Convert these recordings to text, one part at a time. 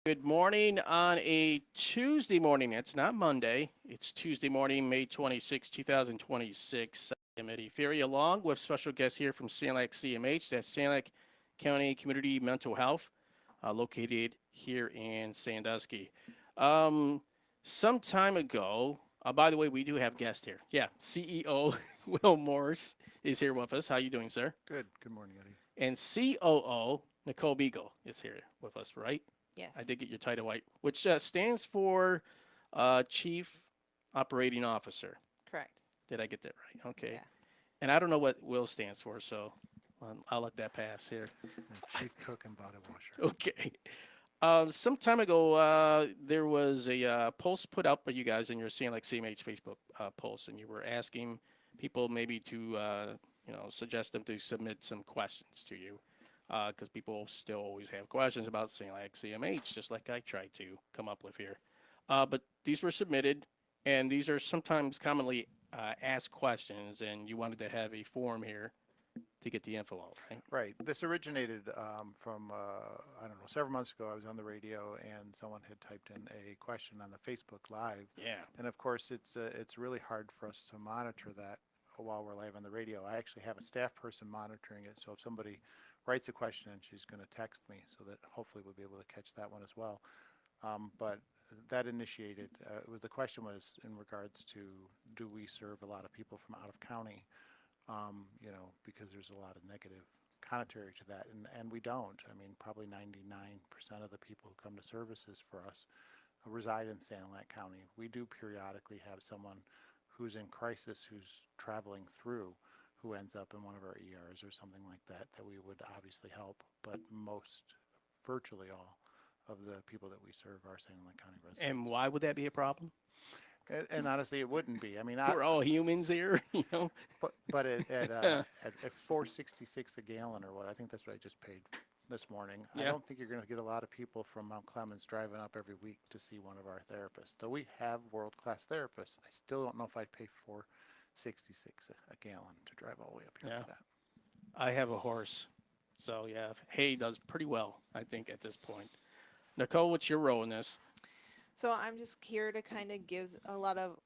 Good morning on a Tuesday morning. It's not Monday. It's Tuesday morning, May 26, 2026. I'm Eddie Ferry along with special guests here from Sanilac CMH. That's Sanilac County Community Mental Health, located here in Sandusky. Um, some time ago, by the way, we do have guests here. Yeah, CEO Wil Morris is here with us. How you doing, sir? Good. Good morning, Eddie. And COO Nicole Beagle is here with us, right? Yes, I did get your title right, which stands for Chief Operating Officer. correct. Did I get that right? Okay. Yeah. And I don't know what Will stands for, so I'll let that pass here. Chief Cook and Body Washer. Okay. Some time ago, there was a post put out by you guys in your Seeing Like CMH Facebook post, and you were asking people maybe to, suggest them to submit some questions to you, because people still always have questions about Seeing Like CMH, just like I tried to come up with here. But these were submitted, and these are sometimes commonly asked questions, and you wanted to have a form here to get the info out, right? Right. This originated from, I don't know, several months ago. I was on the radio and someone had typed in a question on the Facebook Live. Yeah. And of course, it's really hard for us to monitor that while we're live on the radio. I actually have a staff person monitoring it. So if somebody writes a question and she's going to text me so that hopefully we'll be able to catch that one as well. But that initiated, the question was in regards to, do we serve a lot of people from out of county? Because there's a lot of negative commentary to that, and we don't. I mean, probably 99% of the people who come to services for us reside in Sanilac County. We do periodically have someone who's in crisis, who's traveling through, who ends up in one of our ERs or something like that, that we would obviously help, but virtually all of the people that we serve are Sanilac County residents. And why would that be a problem? And honestly, it wouldn't be. I mean, We're all humans here, but at 4.66 a gallon or what, I think that's what I just paid this morning. I Yeah. don't think you're going to get a lot of people from Mount Clemens driving up every week to see one of our therapists. Though we have world-class therapists, I still don't know if I'd pay 4.66 a gallon to drive all the way up here Yeah. for that. I have a horse. So, yeah, hay does pretty well, I think, at this point. Nicole, what's your role in this? So I'm just here to kind of give a lot of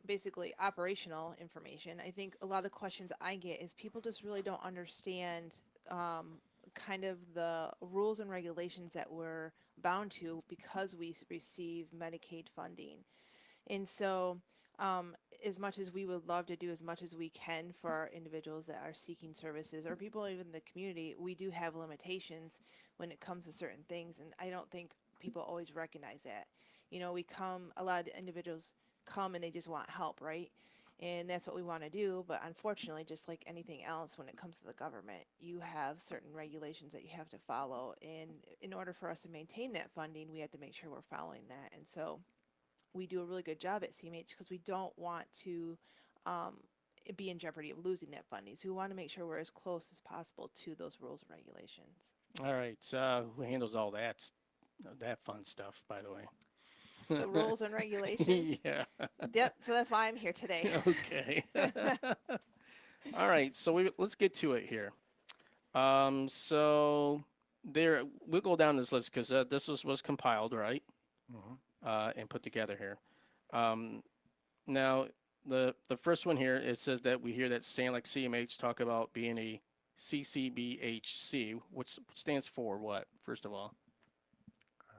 basically operational information. I think a lot of questions I get is people just really don't understand kind of the rules and regulations that we're bound to because we receive Medicaid funding. And so, as much as we would love to do as much as we can for our individuals that are seeking services or people even in the community, we do have limitations when it comes to certain things. And I don't think people always recognize that. A lot of individuals come and they just want help, right? And that's what we want to do. But unfortunately, just like anything else, when it comes to the government, you have certain regulations that you have to follow. And in order for us to maintain that funding, we have to make sure we're following that. And so, we do a really good job at CMH because we don't want to um, be in jeopardy of losing that funding. So we want to make sure we're as close as possible to those rules and regulations. All right. Who handles all that fun stuff, by the The way? rules and regulations. Yeah. Yep. So that's why I'm here today. Okay. All right. So let's get to it here. So we'll go down this list because this was compiled, right? Hmm. And put together here. Um, Now, the first one here, it says that we hear that Sanilac CMH talk about being a CCBHC, which stands for what, first of all? Oh,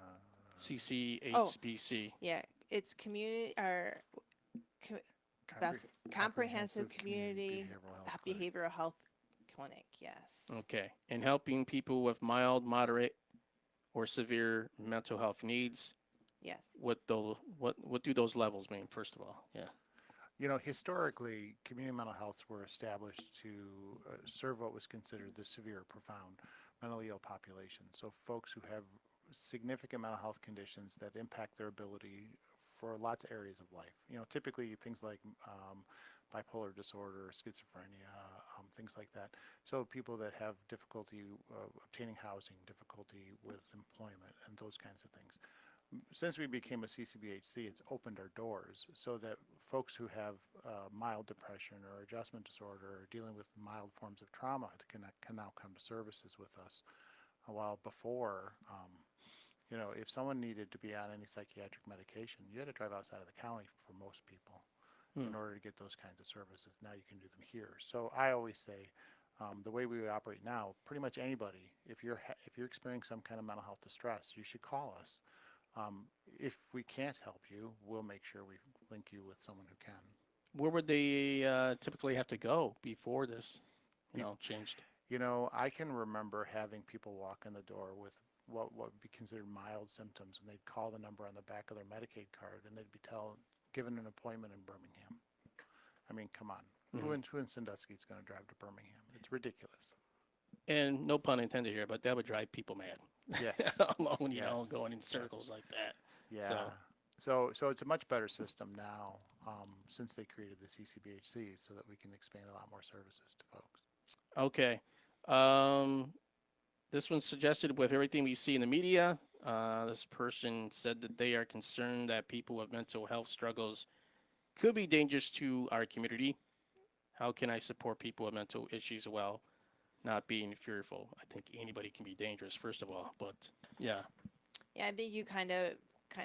CCHBC. yeah. It's community or co- that's comprehensive community Clinic. behavioral health clinic. Yes. Okay. And helping people with mild, moderate, or severe mental health needs. Yes. What do those levels mean, first of all? Yeah. Historically, community mental health were established to serve what was considered the severe, profound mentally ill population. So folks who have significant mental health conditions that impact their ability for lots of areas of life. Typically things like bipolar disorder, schizophrenia, things like that. So people that have difficulty obtaining housing, difficulty with employment, and those kinds of things. Since we became a CCBHC, it's opened our doors so that folks who have mild depression or adjustment disorder or dealing with mild forms of trauma can now come to services with us. While before, You know, if someone needed to be on any psychiatric medication, you had to drive outside of the county for most people in order to get those kinds of services. Now you can do them here. So I always say, the way we operate now, pretty much anybody, if you're experiencing some kind of mental health distress, you should call us. If we can't help you, we'll make sure we link you with someone who can. Where would they typically have to go before this, changed? You know, I can remember having people walk in the door with what would be considered mild symptoms, and they'd call the number on the back of their Medicaid card, and they'd be given an appointment in Birmingham. I mean, come on. Who in Sandusky is going to drive to Birmingham? It's ridiculous. And no pun intended here, but that would drive people mad. Yes. Alone, Yes. going in circles like that. Yeah. So it's a much better system now, since they created the CCBHC, so that we can expand a lot more services to folks. Okay. This one suggested with everything we see in the media, this person said that they are concerned that people with mental health struggles could be dangerous to our community. How can I support people with mental issues while not being fearful? I think anybody can be dangerous, first of all, but yeah. Yeah, I think you kind of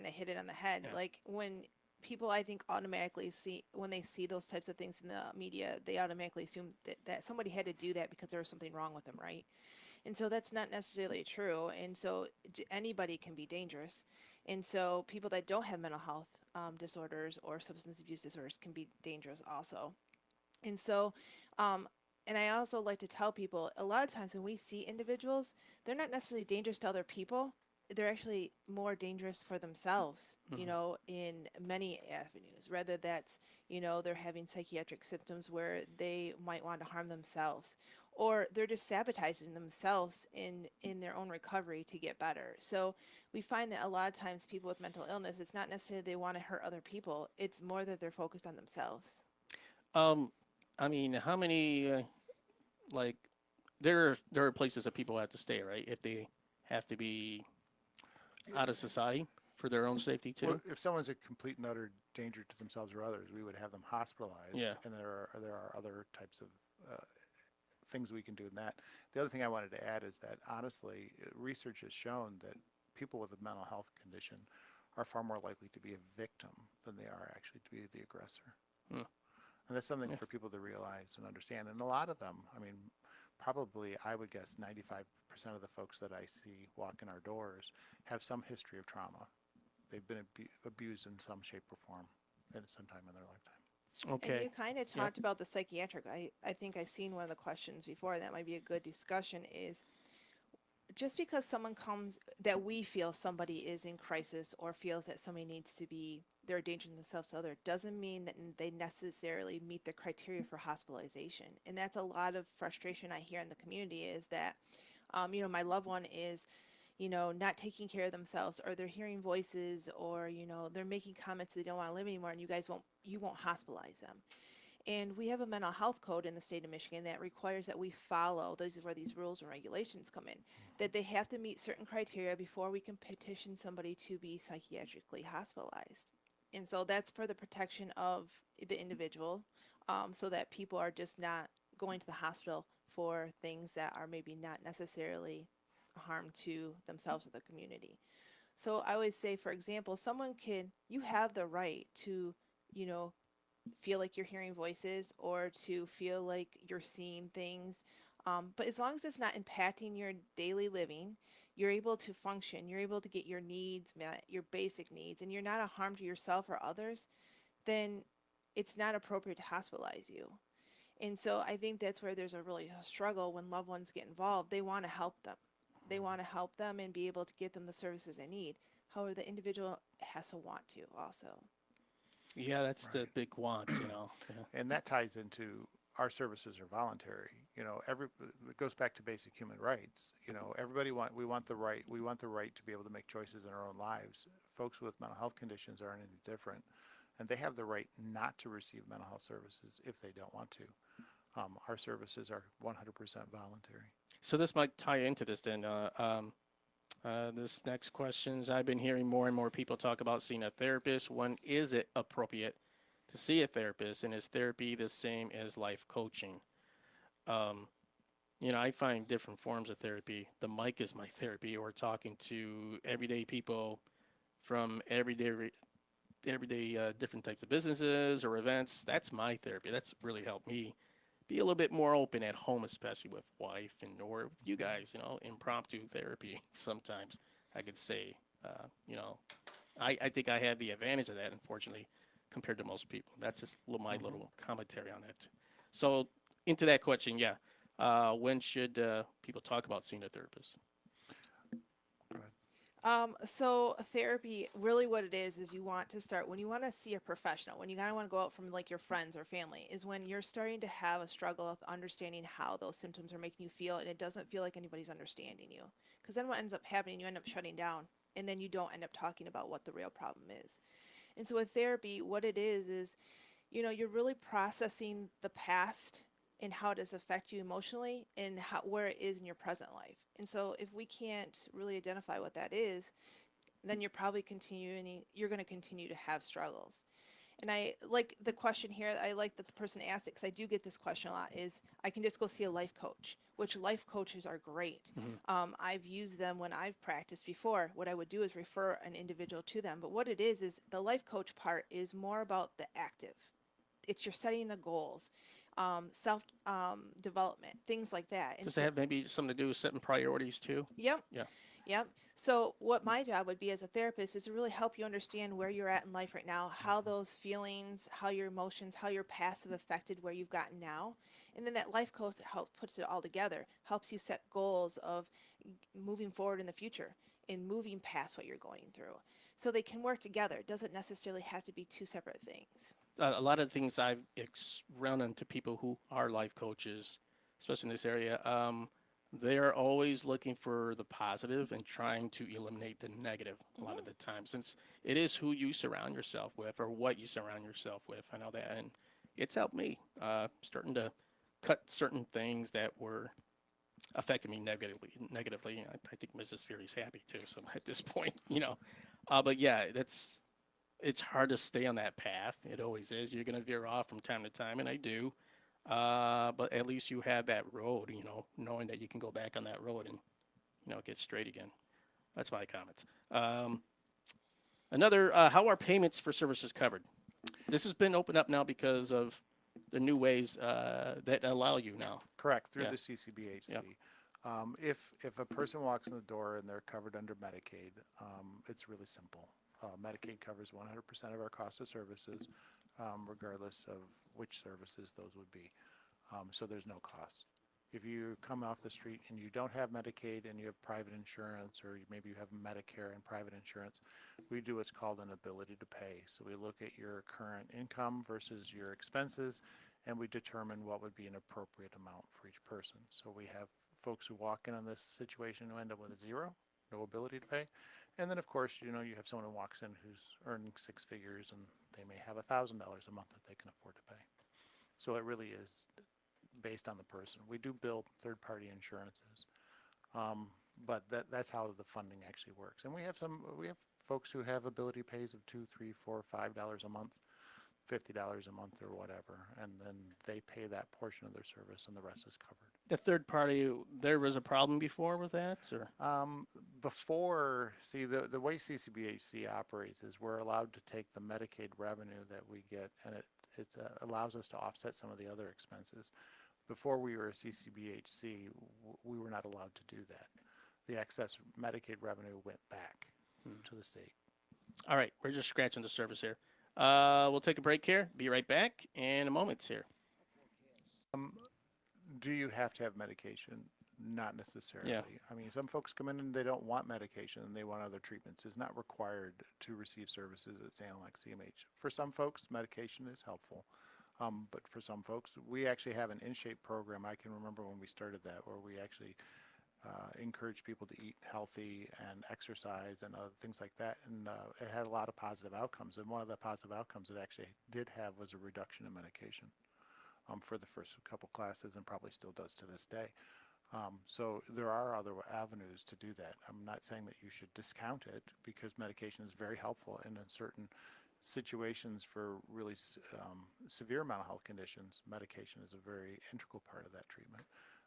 hit it on the head. Yeah. Like when people, I think, automatically see when they see those types of things in the media, they automatically assume that somebody had to do that because there was something wrong with them, right? And so that's not necessarily true. And so anybody can be dangerous. And so people that don't have mental health disorders or substance abuse disorders can be dangerous also. And so, and I also like to tell people a lot of times when we see individuals, they're not necessarily dangerous to other people. They're actually more dangerous for themselves, in many avenues, whether that's, they're having psychiatric symptoms where they might want to harm themselves, or they're just sabotaging themselves in their own recovery to get better. So we find that a lot of times people with mental illness, it's not necessarily they want to hurt other people. It's more that they're focused on themselves. I mean, how many, like, there are places that people have to stay, right? If they have to be out of society for their own safety too. Well, if someone's a complete and utter danger to themselves or others, we would have them hospitalized. Yeah. And there are other types of things we can do in that. The other thing I wanted to add is that honestly, research has shown that people with a mental health condition are far more likely to be a victim than they are actually to be the aggressor. And that's something for people to realize and understand. And a lot of them, I mean, probably I would guess 95% of the folks that I see walk in our doors have some history of trauma. They've been abused in some shape or form at some time in their lifetime. Okay. And you kind of talked about the psychiatric. I think I seen one of the questions before. That might be a good discussion is just because someone comes that we feel somebody is in crisis or feels that somebody needs to be they're endangering themselves to other doesn't mean that they necessarily meet the criteria for hospitalization. And that's a lot of frustration I hear in the community is that my loved one is not taking care of themselves, or they're hearing voices, or they're making comments they don't want to live anymore, and you won't hospitalize them. And we have a mental health code in the state of Michigan that requires that we follow, those are where these rules and regulations come in, that they have to meet certain criteria before we can petition somebody to be psychiatrically hospitalized. And so that's for the protection of the individual, so that people are just not going to the hospital for things that are maybe not necessarily harm to themselves or the community. So I always say, for example, you have the right to, feel like you're hearing voices or to feel like you're seeing things. But as long as it's not impacting your daily living, you're able to function, you're able to get your needs met, your basic needs, and you're not a harm to yourself or others, then it's not appropriate to hospitalize you. And so I think that's where there's a really struggle when loved ones get involved. They want to help them. They want to help them and be able to get them the services they need. However, the individual has to want to also. Yeah, that's the Right. big want, Yeah. And that ties into our services are voluntary. It goes back to basic human rights. We want the right to be able to make choices in our own lives. Folks with mental health conditions aren't any different, and they have the right not to receive mental health services if they don't want to. Our services are 100% voluntary. So this might tie into this then. This next questions, I've been hearing more and more people talk about seeing a therapist. When is it appropriate to see a therapist, and is therapy the same as life coaching? I find different forms of therapy. The mic is my therapy, or talking to everyday people from everyday different types of businesses or events. That's my therapy. That's really helped me be a little bit more open at home, especially with wife and or you guys. Impromptu therapy. Sometimes I could say, uh, you know, I think I had the advantage of that, unfortunately, compared to most people. That's just my Hmm. little commentary on that. So into that question, yeah. When should people talk about seeing a therapist? Go ahead. So therapy, really what it is you want to start when you want to see a professional, when you kind of want to go out from like your friends or family, is when you're starting to have a struggle with understanding how those symptoms are making you feel, and it doesn't feel like anybody's understanding you. Because then what ends up happening, you end up shutting down, and then you don't end up talking about what the real problem is. And so with therapy, what it is you're really processing the past and how it does affect you emotionally and where it is in your present life. And so if we can't really identify what that is, then you're going to continue to have struggles. And I like the question here. I like that the person asked it because I do get this question a lot is I can just go see a life coach, which life coaches are great. Hmm. I've used them when I've practiced before. What I would do is refer an individual to them. But what it is the life coach part is more about the active. It's you're setting the goals, self development, things like that. And Does it so, have maybe something to do with setting priorities too? yep, Yeah. yep. So, what my job would be as a therapist is to really help you understand where you're at in life right now, how Hmm. those feelings, how your emotions, how your past have affected where you've gotten now. And then that life coach helps puts it all together, helps you set goals of moving forward in the future and moving past what you're going through. So they can work together. It doesn't necessarily have to be two separate things. A lot of things I've run into people who are life coaches, especially in this area. They're always looking for the positive and trying to eliminate the negative a lot of Hmm. the time, since it is who you surround yourself with or what you surround yourself with. I know that, and it's helped me starting to cut certain things that were affecting me negatively. Negatively, I think Mrs. Fury's happy too. So at this point, but yeah, it's hard to stay on that path. It always is. You're going to veer off from time to time, and I do. But at least you have that road, knowing that you can go back on that road and, get straight again. That's my comments. How are payments for services covered? This has been opened up now because of the new ways that allow you now. Correct, through Yeah, the CCBHC. yeah. If a person walks in the door and they're covered under Medicaid, it's really simple. Medicaid covers 100% of our cost of services, regardless of which services those would be. So there's no cost. If you come off the street and you don't have Medicaid and you have private insurance, or maybe you have Medicare and private insurance, we do what's called an ability to pay. So we look at your current income versus your expenses, and we determine what would be an appropriate amount for each person. So we have folks who walk in on this situation who end up with a zero, no ability to pay. And then, of course, you have someone who walks in who's earning six figures and they may have $1,000 a month that they can afford to pay. So it really is based on the person. We do bill third-party insurances, um, but that's how the funding actually works. And we have folks who have ability pays of $2, $3, $4, $5 a month, $50 a month or whatever, and then they pay that portion of their service, and the rest is covered. The third party, there was a problem before with that, or Um, see, the way CCBHC operates is we're allowed to take the Medicaid revenue that we get, and it allows us to offset some of the other expenses. Before we were a CCBHC, we were not allowed to do that. The excess Medicaid revenue went back hmm. to the state. All right, we're just scratching the surface here. We'll take a break here. Be right back in a moment here. Um, do you have to have medication? Not Yeah. necessarily. I mean, some folks come in and they don't want medication and they want other treatments. It's not required to receive services at Sanilac CMH. For some folks, medication is helpful. But for some folks, we actually have an in-shape program. I can remember when we started that, where we actually encourage people to eat healthy and exercise and other things like that. And it had a lot of positive outcomes. And one of the positive outcomes it actually did have was a reduction in medication for the first couple classes, and probably still does to this day. So there are other avenues to do that. I'm not saying that you should discount it, because medication is very helpful, and in certain situations for really severe mental health conditions, medication is a very integral part of that treatment.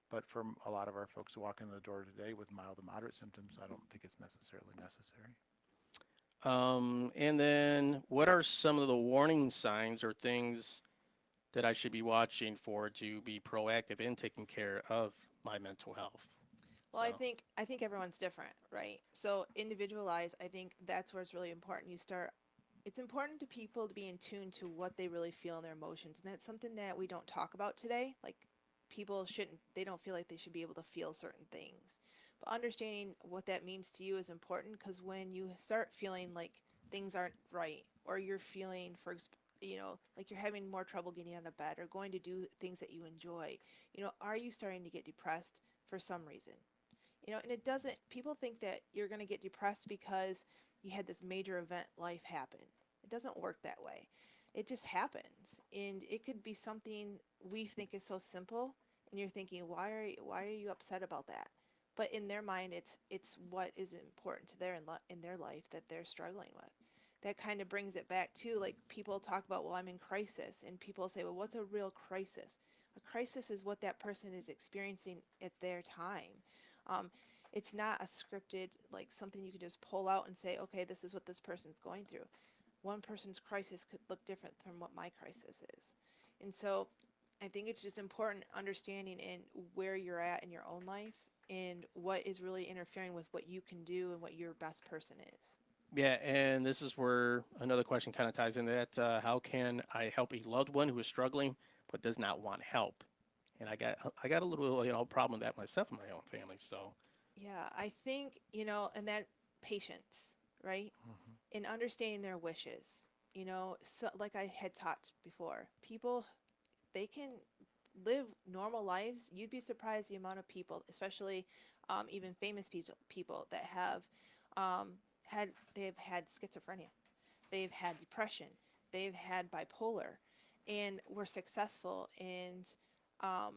But for a lot of our folks who walk in the door today with mild to moderate symptoms, I don't think it's necessarily necessary. And then what are some of the warning signs or things that I should be watching for to be proactive in taking care of my mental health? Well, So, I think everyone's different, right? So individualize, I think that's where it's really important. You start it's important to people to be in tune to what they really feel in their emotions. And that's something that we don't talk about today. Like people shouldn't they don't feel like they should be able to feel certain things. But understanding what that means to you is important because when you start feeling like things aren't right or you're feeling like you're having more trouble getting out of bed or going to do things that you enjoy, are you starting to get depressed for some reason? And it doesn't, people think that you're going to get depressed because you had this major event life happen. It doesn't work that way. It just happens. And it could be something we think is so simple and you're thinking, why are you upset about that? But in their mind, it's what is important to in their life that they're struggling with. That kind of brings it back to like people talk about, well, I'm in crisis, and people say, well, what's a real crisis? A crisis is what that person is experiencing at their time. Um, it's not a scripted, like something you can just pull out and say, okay, this is what this person's going through. One person's crisis could look different from what my crisis is. And so I think it's just important understanding in where you're at in your own life and what is really interfering with what you can do and what your best person is. yeah, and this is where another question kind of ties into that. How can I help a loved one who is struggling but does not want help? And I got a little problem with that myself in my own family. So Yeah, I think, and that patience, right? Hmm. In understanding their wishes. So like I had talked before, people they can live normal lives. You'd be surprised the amount of people, especially even famous people that have um, they've had schizophrenia, they've had depression, they've had bipolar, and were successful and um,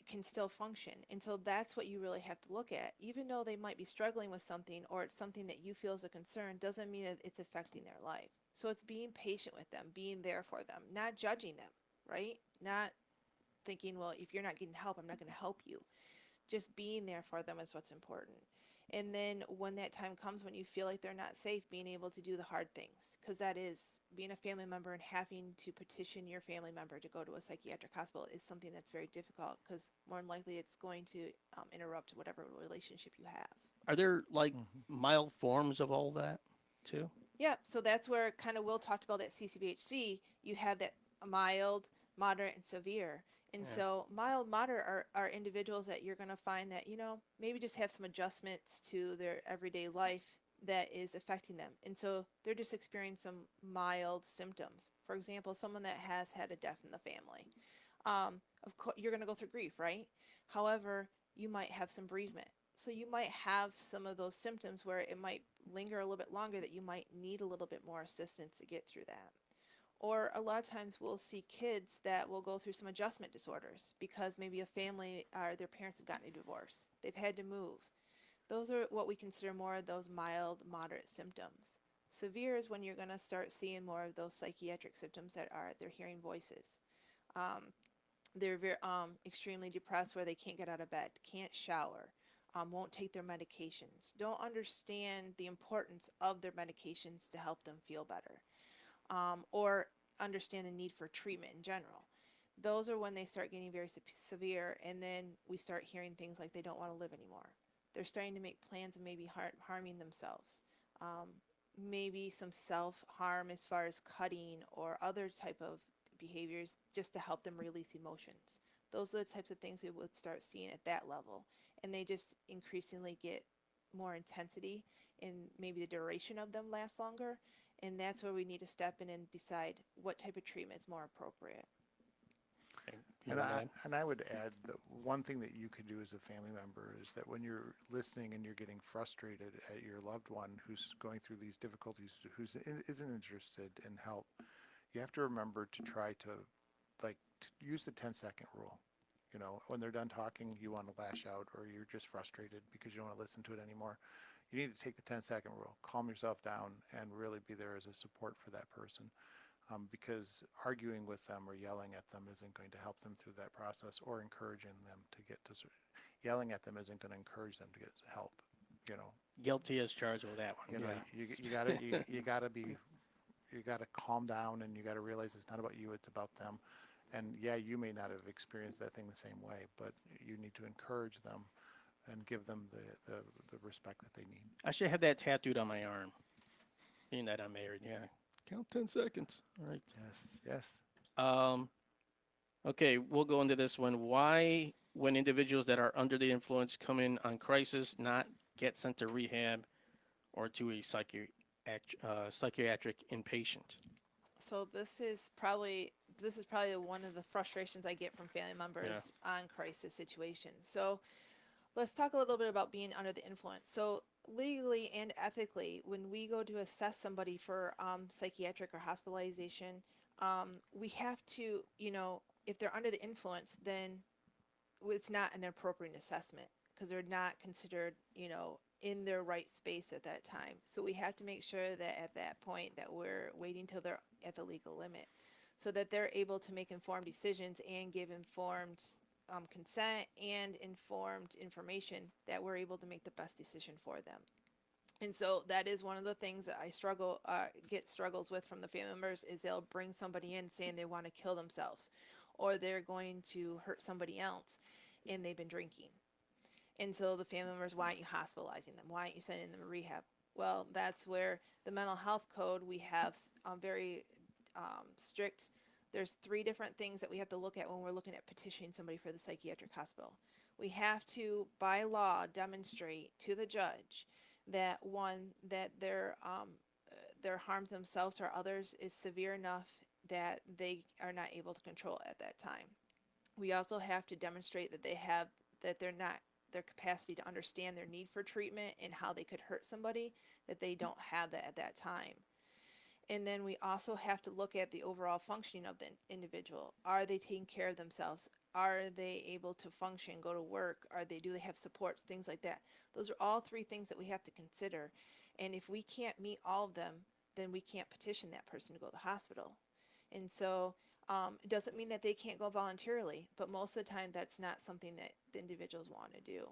can still function. And so that's what you really have to look at. Even though they might be struggling with something or it's something that you feel is a concern, doesn't mean that it's affecting their life. So it's being patient with them, being there for them, not judging them, right? Not thinking, well, if you're not getting help, I'm not going to help you. Just being there for them is what's important. And then when that time comes when you feel like they're not safe, being able to do the hard things, because that is being a family member and having to petition your family member to go to a psychiatric hospital is something that's very difficult because more than likely it's going to interrupt whatever relationship you have. are there like Hmm. mild forms of all that too? Yeah, so that's where kind of Will talked about that CCBHC. You have that mild, moderate, and severe. And Yeah. so mild, moderate are individuals that you're going to find that, maybe just have some adjustments to their everyday life that is affecting them. And so they're just experiencing some mild symptoms. For example, someone that has had a death in the family. Of course, you're going to go through grief, right? However, you might have some bereavement. So you might have some of those symptoms where it might linger a little bit longer that you might need a little bit more assistance to get through that. Or a lot of times we'll see kids that will go through some adjustment disorders because maybe a family or their parents have gotten a divorce. They've had to move. Those are what we consider more of those mild, moderate symptoms. Severe is when you're going to start seeing more of those psychiatric symptoms that are they're hearing voices. Um, they're extremely depressed where they can't get out of bed, can't shower, won't take their medications, don't understand the importance of their medications to help them feel better, or understand the need for treatment in general. Those are when they start getting very severe, and then we start hearing things like they don't want to live anymore. They're starting to make plans of maybe harming themselves. Um, Maybe some self-harm as far as cutting or other type of behaviors just to help them release emotions. Those are the types of things we would start seeing at that level. And they just increasingly get more intensity and maybe the duration of them lasts longer. And that's where we need to step in and decide what type of treatment is more appropriate. Okay. You And want to I add? and I would add that one thing that you could do as a family member is that when you're listening and you're getting frustrated at your loved one who's going through these difficulties, isn't interested in help, you have to remember to try to use the 10-second rule. When they're done talking, you want to lash out or you're just frustrated because you don't want to listen to it anymore. You need to take the 10-second rule, calm yourself down, and really be there as a support for that person. because arguing with them or yelling at them isn't going to help them through that process, or encouraging them to get to, yelling at them isn't going to encourage them to get help, you know. Guilty as charged with that one. You know, Yeah. you gotta calm down, and you gotta realize it's not about you, it's about them. And yeah, you may not have experienced that thing the same way, but you need to encourage them and give them the respect that they need. I should have that tattooed on my arm. Being that I'm married, yeah. Count 10 seconds. All right. Yes, yes. Um, okay, we'll go into this one. Why, when individuals that are under the influence come in on crisis, not get sent to rehab or to a psychiatric inpatient? So this is probably one of the frustrations I get from family members on crisis situations. So let's talk a little bit about being under the influence. So legally and ethically, when we go to assess somebody for psychiatric or hospitalization, we have to, if they're under the influence, then it's not an appropriate assessment because they're not considered, in their right space at that time. So we have to make sure that at that point that we're waiting till they're at the legal limit so that they're able to make informed decisions and give informed consent and informed information that we're able to make the best decision for them. And so that is one of the things that I get struggles with from the family members is they'll bring somebody in saying they want to kill themselves or they're going to hurt somebody else and they've been drinking. And so the family members, why aren't you hospitalizing them? Why aren't you sending them to rehab? Well, that's where the mental health code, we have very strict, there's 3 different things that we have to look at when we're looking at petitioning somebody for the psychiatric hospital. We have to, by law, demonstrate to the judge that one, that their harm to themselves or others is severe enough that they are not able to control it at that time. We also have to demonstrate that their capacity to understand their need for treatment and how they could hurt somebody, that they don't have that at that time. And then we also have to look at the overall functioning of the individual. Are they taking care of themselves? Are they able to function, go to work? Do they have supports, things like that? Those are all 3 things that we have to consider. And if we can't meet all of them, then we can't petition that person to go to the hospital. And so it doesn't mean that they can't go voluntarily, but most of the time that's not something that the individuals want to do.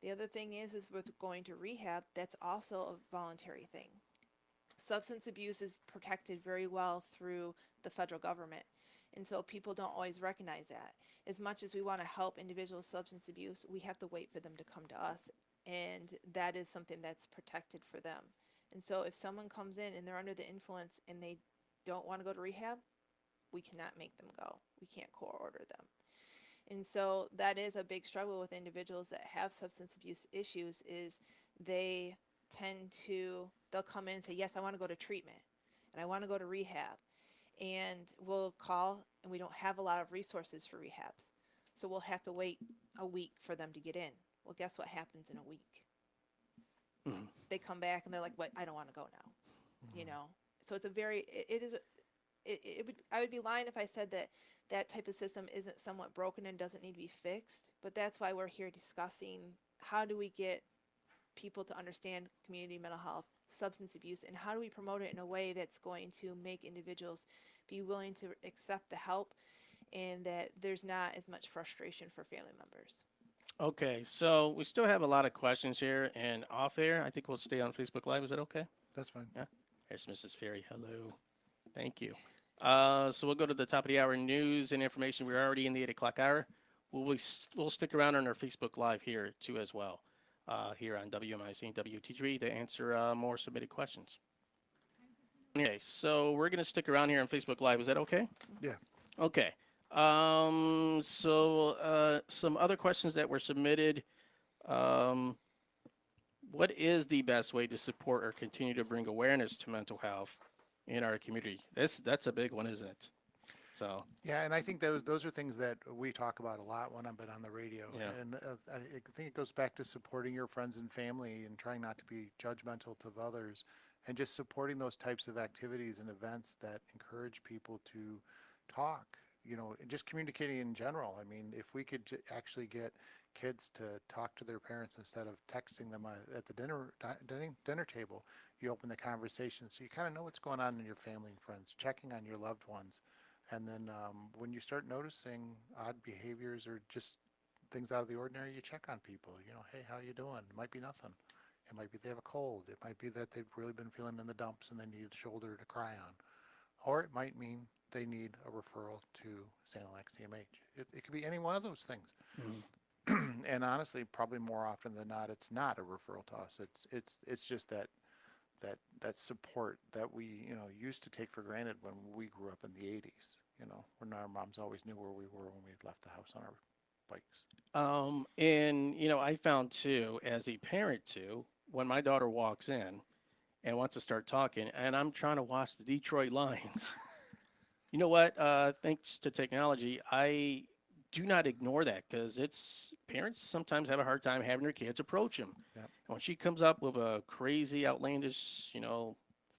The other thing is with going to rehab, that's also a voluntary thing. Substance abuse is protected very well through the federal government. And so people don't always recognize that. As much as we want to help individuals with substance abuse, we have to wait for them to come to us. And that is something that's protected for them. And so if someone comes in and they're under the influence and they don't want to go to rehab, we cannot make them go. We can't court order them. And so that is a big struggle with individuals that have substance abuse issues is they'll come in and say, yes, I want to go to treatment and I want to go to rehab. And we'll call and we don't have a lot of resources for rehabs. So we'll have to wait a week for them to get in. Well, guess what happens in a week? Mm-hmm. They come back and they're like, "What? I don't want to go now." Mm-hmm. So it's I would be lying if I said that type of system isn't somewhat broken and doesn't need to be fixed. But that's why we're here discussing how do we get people to understand community mental health, substance abuse, and how do we promote it in a way that's going to make individuals be willing to accept the help and that there's not as much frustration for family members. Okay, so we still have a lot of questions here and off air. I think we'll stay on Facebook Live. Is that okay? That's fine. Yeah. There's Mrs. Ferry. Hello. Thank you. So we'll go to the top of the hour news and information. We're already in the 8 o'clock hour. We'll stick around on our Facebook Live here too as well, here on WMIC and WT3 to answer more submitted questions. Okay, so we're going to stick around here on Facebook Live. Is that okay? Yeah. Okay. Some other questions that were submitted. What is the best way to support or continue to bring awareness to mental health in our community? That's a big one, isn't it? So Yeah, and I think those are things that we talk about a lot when I've been on the radio. Yeah. And I think it goes back to supporting your friends and family and trying not to be judgmental to others, and just supporting those types of activities and events that encourage people to talk just communicating in general. I mean, if we could actually get kids to talk to their parents instead of texting them at the dinner table, you open the conversation so you kind of know what's going on in your family and friends, checking on your loved ones. And then when you start noticing odd behaviors or just things out of the ordinary, you check on people. Hey, how you doing? It might be nothing. It might be they have a cold. It might be that they've really been feeling in the dumps and they need a shoulder to cry on. Or it might mean they need a referral to Sanilac CMH. It could be any one of those things. And honestly, probably more often than not, it's not a referral to us. It's just that support that we used to take for granted when we grew up in the 80s. When our moms always knew where we were when we left the house on our bikes. And I found too, as a parent too, when my daughter walks in and wants to start talking, and I'm trying to watch the Detroit Lions. You know what? Thanks to technology, I do not ignore that because parents sometimes have a hard time having their kids approach them. Yep. And when she comes up with a crazy, outlandish,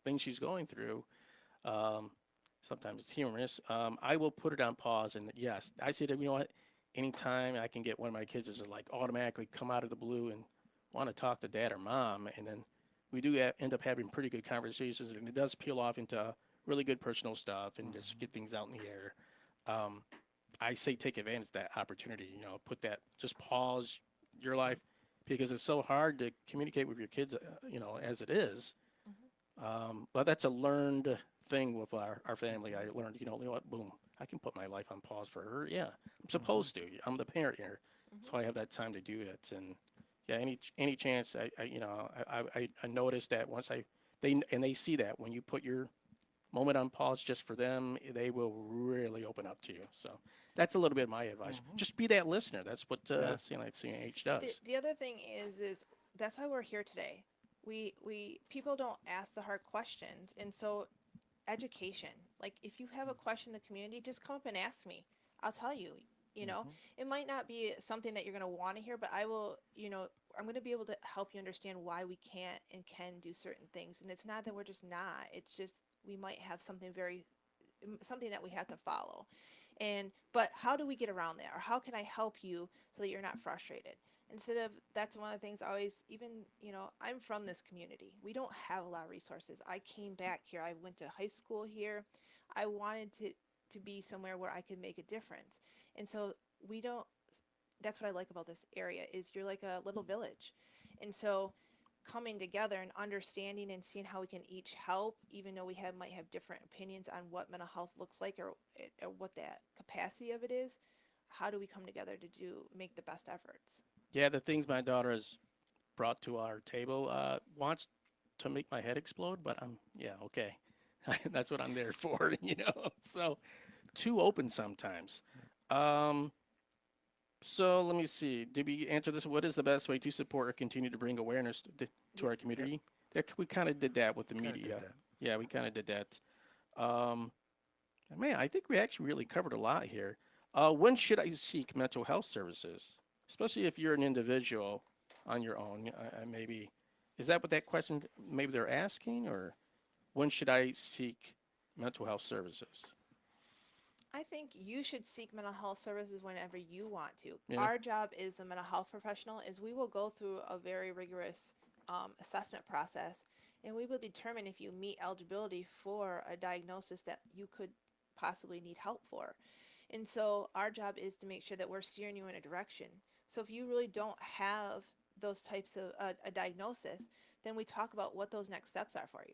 thing she's going through, um, sometimes it's humorous. I will put it on pause, and yes, I say to them, you know what? Anytime I can get one of my kids to just like automatically come out of the blue and want to talk to dad or mom, and then we do end up having pretty good conversations, and it does peel off into really good personal stuff and just get things out in the air. I say take advantage of that opportunity. Put that, just pause your life because it's so hard to communicate with your kids, as it is. But that's a learned thing with our family. I learned, you know what, boom, I can put my life on pause for her. Yeah, I'm supposed to. I'm the parent here, so I have that time to do it. And yeah, any chance I noticed that once they see that when you put your moment on pause just for them, they will really open up to you. So that's a little bit of my advice. Just be that listener. That's what CNH does. The other thing is that's why we're here today. We people don't ask the hard questions, and so education. Like if you have a question in the community, just come up and ask me. I'll tell you. It might not be something that you're going to want to hear, but I will. I'm going to be able to help you understand why we can't and can do certain things. And it's not that we're just not. It's just we might have something that we have to follow. But how do we get around that? Or how can I help you so that you're not frustrated? That's one of the things I always, I'm from this community. We don't have a lot of resources. I came back here. I went to high school here. I wanted to be somewhere where I could make a difference. And so that's what I like about this area is you're like a little village. And so coming together and understanding and seeing how we can each help, even though we might have different opinions on what mental health looks like or what that capacity of it is, how do we come together to make the best efforts? Yeah, the things my daughter has brought to our table wants to make my head explode, but okay. That's what I'm there for, So too open sometimes. So let me see. Did we answer this? What is the best way to support or continue to bring awareness to our community? We kind of did that with the media. Yeah, we kind of did that. Man, I think we actually really covered a lot here. When should I seek mental health services? Especially if you're an individual on your own, maybe. Is that what that question maybe they're asking? Or when should I seek mental health services? I think you should seek mental health services whenever you want to. Yeah. Our job as a mental health professional is we will go through a very rigorous assessment process, and we will determine if you meet eligibility for a diagnosis that you could possibly need help for. And so our job is to make sure that we're steering you in a direction. So if you really don't have those types of a diagnosis, then we talk about what those next steps are for you.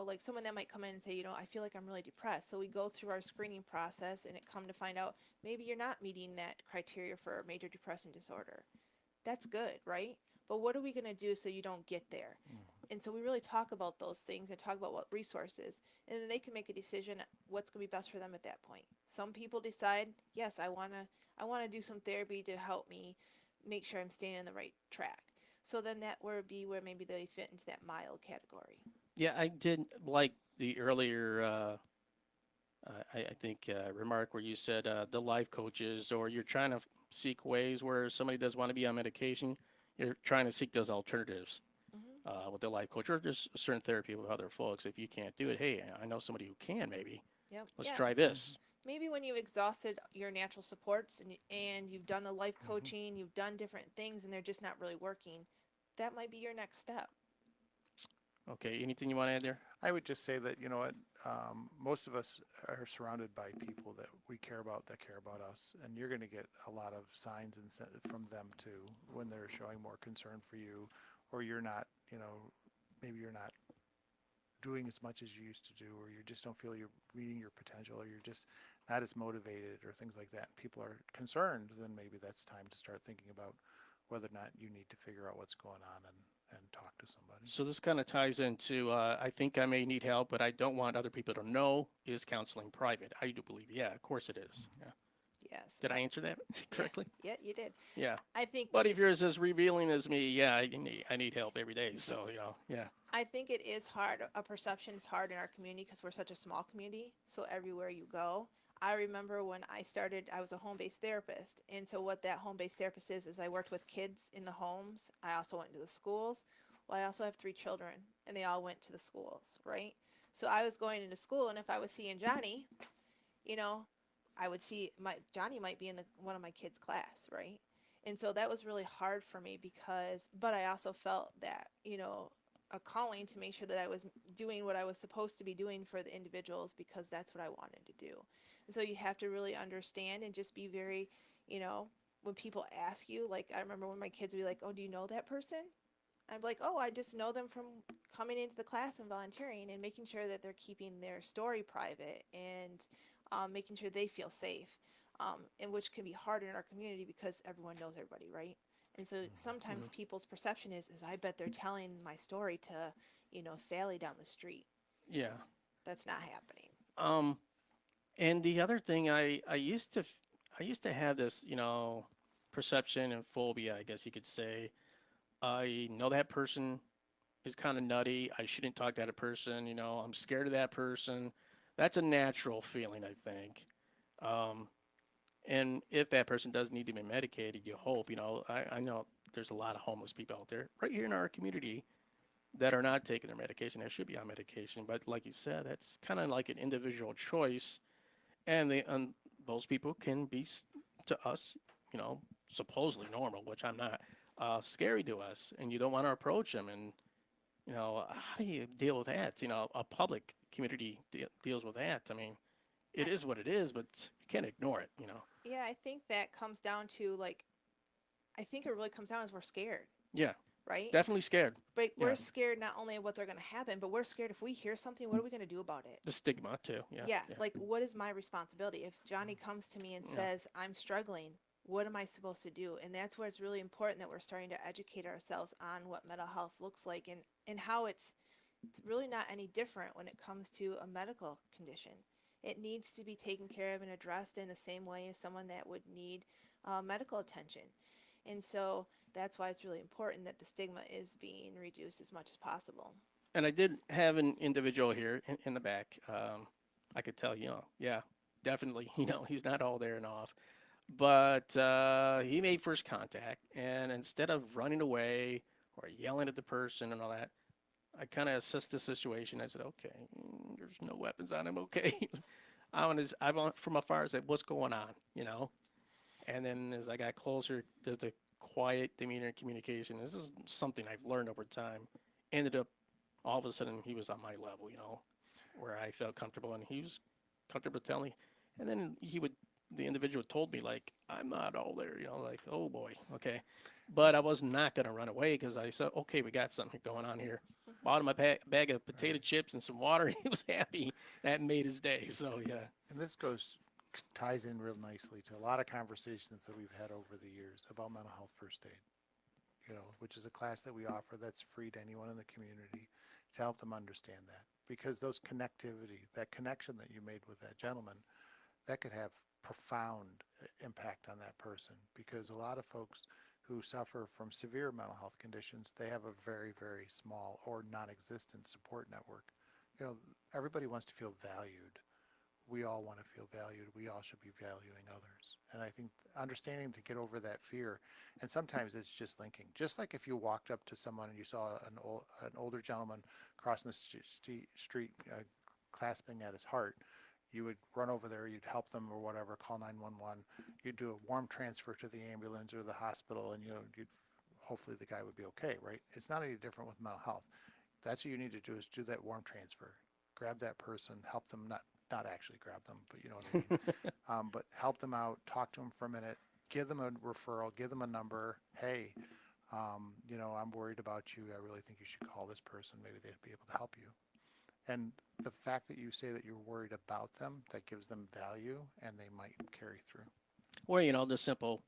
Like someone that might come in and say, I feel like I'm really depressed. So we go through our screening process and it come to find out maybe you're not meeting that criteria for a major depressive disorder. That's good, right? But what are we going to do so you don't get there? And so we really talk about those things and talk about what resources, and then they can make a decision what's going to be best for them at that point. Some people decide, yes, I want to do some therapy to help me make sure I'm staying on the right track. So then that would be where maybe they fit into that mild category. Yeah, I did like the earlier, I think, remark where you said the life coaches, or you're trying to seek ways where somebody does want to be on medication. You're trying to seek those alternatives with the life coach, or just certain therapy with other folks. If you can't do it, hey, I know somebody who can maybe. Yep. Let's try this. Maybe when you've exhausted your natural supports and you've done the life Hmm. coaching, you've done different things and they're just not really working, that might be your next step. Okay, anything you want to add there? I would just say that, you know what, most of us are surrounded by people that we care about, that care about us, and you're going to get a lot of signs and from them too when they're showing more concern for you, or you're not, maybe you're not doing as much as you used to do, or you just don't feel you're meeting your potential, or you're just not as motivated, or things like that. People are concerned, then maybe that's time to start thinking about whether or not you need to figure out what's going on and talk to somebody. So this kind of ties into I think I may need help, but I don't want other people to know. Is counseling private? I do believe, yeah, of course it is. Mhm. Yeah. Yes. Did I answer that Yeah. correctly? Yeah, you did. Yeah. I think But if you're as revealing as me, yeah, I need help every day. So, yeah. I think it is hard. A perception is hard in our community because we're such a small community. So everywhere you go, I remember when I started, I was a home-based therapist. And so what that home-based therapist is I worked with kids in the homes. I also went to the schools. Well, I also have 3 children, and they all went to the schools, right? So I was going into school, and if I was seeing Johnny, you know, I would see my Johnny might be in one of my kids' class, right? And so that was really hard for me because, but I also felt that, a calling to make sure that I was doing what I was supposed to be doing for the individuals because that's what I wanted to do. And so you have to really understand and just be very, you know, when people ask you, like I remember when my kids would be like, "Oh, do you know that person?" I'm like, "Oh, I just know them from coming into the class and volunteering and making sure that they're keeping their story private and making sure they feel safe, and which can be hard in our community because everyone knows everybody, right? And so sometimes Mhm. people's perception is I bet they're telling my story to, Sally down the street. Yeah. That's not happening. Um, and the other thing I used to have this, perception and phobia, I guess you could say. I know that person is kind of nutty. I shouldn't talk to that person. I'm scared of that person. That's a natural feeling, I think. Um, and if that person does need to be medicated, you hope. I know there's a lot of homeless people out there right here in our community that are not taking their medication. They should be on medication. But like you said, that's kind of like an individual choice. And those people can be to us, you know, supposedly normal, which I'm not, scary to us. And you don't want to approach them. And how do you deal with that? A public community deals with that. I mean, I, it is what it is, but you can't ignore it. yeah, I think that comes down to like, I think it really comes down is we're scared, Yeah, right? definitely scared. But we're Yeah, scared not only of what they're going to happen, but we're scared if we hear something, what are we going to do about it? the stigma too. Yeah, Yeah, yeah, like what is my responsibility? If Johnny comes to me and yeah. says, I'm struggling, what am I supposed to do? And that's where it's really important that we're starting to educate ourselves on what mental health looks like and how it's really not any different when it comes to a medical condition. It needs to be taken care of and addressed in the same way as someone that would need medical attention. And so that's why it's really important that the stigma is being reduced as much as possible. And I did have an individual here in the back. I could tell, yeah, definitely, he's not all there and off. But he made first contact, and instead of running away or yelling at the person and all that, I kind of assessed the situation. I said, okay, there's no weapons on him. Okay, I went from afar. I said, what's going on? And then as I got closer, there's the quiet demeanor and communication. This is something I've learned over time. Ended up all of a sudden he was on my level, where I felt comfortable, and he was comfortable telling me. And then the individual told me like, I'm not all there, like, oh boy, okay. But I was not gonna run away because I said, okay, we got something going on here. Hmm. Bought him a bag of potato Right. chips and some water. He was happy. That made his day. So yeah, And this ties in real nicely to a lot of conversations that we've had over the years about mental health first aid, which is a class that we offer that's free to anyone in the community to help them understand that. Because those connectivity, that connection that you made with that gentleman, that could have profound impact on that person. Because a lot of folks who suffer from severe mental health conditions, they have a very, very small or non-existent support network. You know, everybody wants to feel valued. We all want to feel valued. We all should be valuing others. And I think understanding to get over that fear, and sometimes it's just linking. Just like if you walked up to someone and you saw an older gentleman crossing the street, clasping at his heart, you would run over there, you'd help them or whatever, call 911. You'd do a warm transfer to the ambulance or the hospital, and you'd hopefully the guy would be okay, right? It's not any different with mental health. That's what you need to do, is do that warm transfer. Grab that person, help them, not actually grab them, but you know what I mean. But help them out, talk to them for a minute, give them a referral, give them a number. Hey, I'm worried about you. I really think you should call this person. Maybe they'd be able to help you. And the fact that you say that you're worried about them, that gives them value, and they might carry through. Or, the simple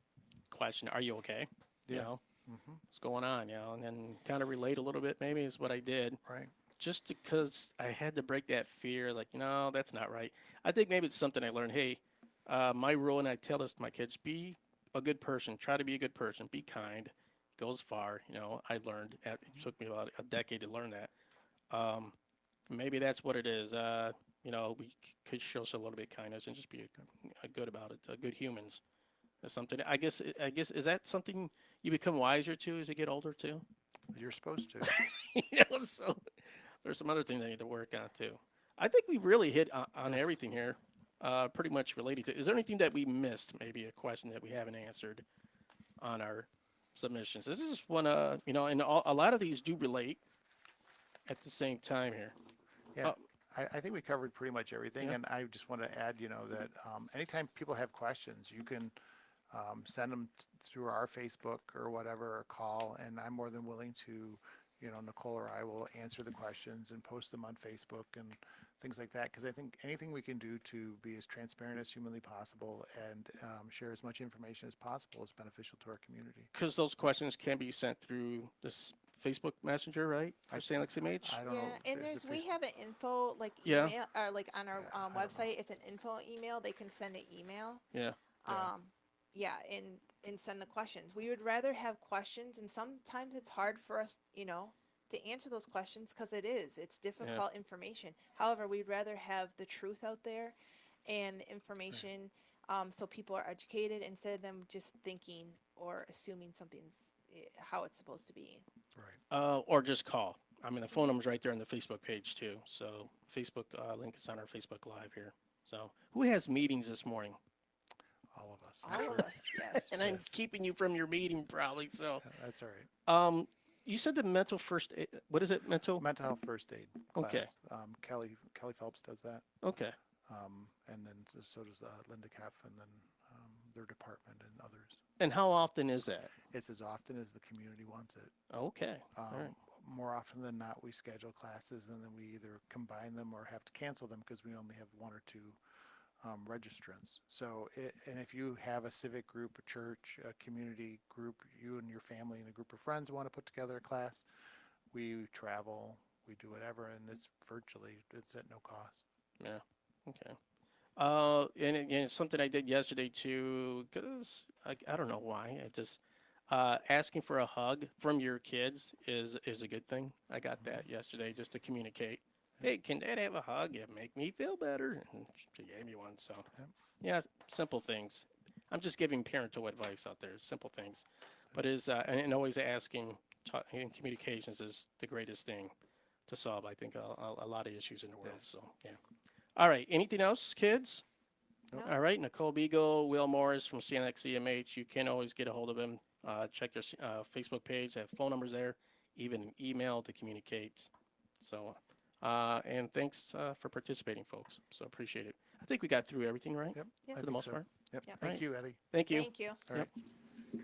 question, are you okay? You Yeah. know, Mm-hmm. what's going on, and then kind of relate a little bit maybe is what I did. Right. Just because I had to break that fear, like, no, that's not right. I think maybe it's something I learned. Hey, my rule, and I tell this to my kids, be a good person. Try to be a good person. Be kind. Goes far. I learned. It took me about a decade to learn that. Maybe that's what it is. We could show us a little bit of kindness and just be good about it. Good humans. That's something. I guess. Is that something you become wiser to as you get older too? You're supposed to. So there's some other things I need to work on too. I think we really hit on Yes. everything here. Pretty much related to. Is there anything that we missed? Maybe a question that we haven't answered on our submissions. This is one. And a lot of these do relate at the same time here. Yeah, Uh, I think we covered pretty much everything, Yeah. and I just want to add, that anytime people have questions, you can send them through our Facebook or whatever, or call, and I'm more than willing to, Nicole or I will answer the questions and post them on Facebook and things like that, because I think anything we can do to be as transparent as humanly possible and share as much information as possible is beneficial to our community. Because those questions can be sent through this Facebook Messenger, right? Or Sanilac CMH? I don't know. Yeah, and is it we have an info like Yeah. email, or like on our Yeah, I don't know. website. It's an info email. They can send an email. Yeah. Yeah. Yeah, and send the questions. We would rather have questions, and sometimes it's hard for us, to answer those questions because it's difficult information. However, we'd rather have the truth out there and the information, so people are educated instead of them just thinking or assuming something's how it's supposed to be. Right. Or just call. I mean, the phone number's right there on the Facebook page too. So Facebook link is on our Facebook Live here. So who has meetings this morning? All of us. I'm All sure. of us, yes. And I'm Yes. keeping you from your meeting probably. So That's all right. you said the mental first aid. What is it? Mental? Mental health first aid class. Okay. Kelly Phelps does that. Okay. And then so does Linda Keff, and then their department and others. And how often is that? It's as often as the community wants it. Okay. All right. More often than not, we schedule classes, and then we either combine them or have to cancel them because we only have one or two registrants. So, and if you have a civic group, a church, a community group, you and your family and a group of friends want to put together a class, we travel, we do whatever, and it's virtually, it's at no cost. Yeah. Okay. And again, it's something I did yesterday too, because I don't know why. I just asking for a hug from your kids is a good thing. I got that yesterday just to communicate. Hey, can Dad have a hug? It make me feel better. And she gave me one. So, Yep. yeah, simple things. I'm just giving parental advice out there. Simple things, but and always asking in communications is the greatest thing to solve. I think a lot of issues in the world. Yes. So, yeah. All right. Anything else, kids? Nope. No? All right. Nicole Beagle, Wil Morris from Sanilac CMH. You can always get a hold of him. Check their Facebook page. They have phone numbers there, even an email to communicate. So, and thanks for participating, folks. So appreciate it. I think we got through everything, right? Yep. Yeah. I For the think most so. part. Yep. Yep. Thank Right. you, Eddie. Thank you. Thank you. All Yep. right.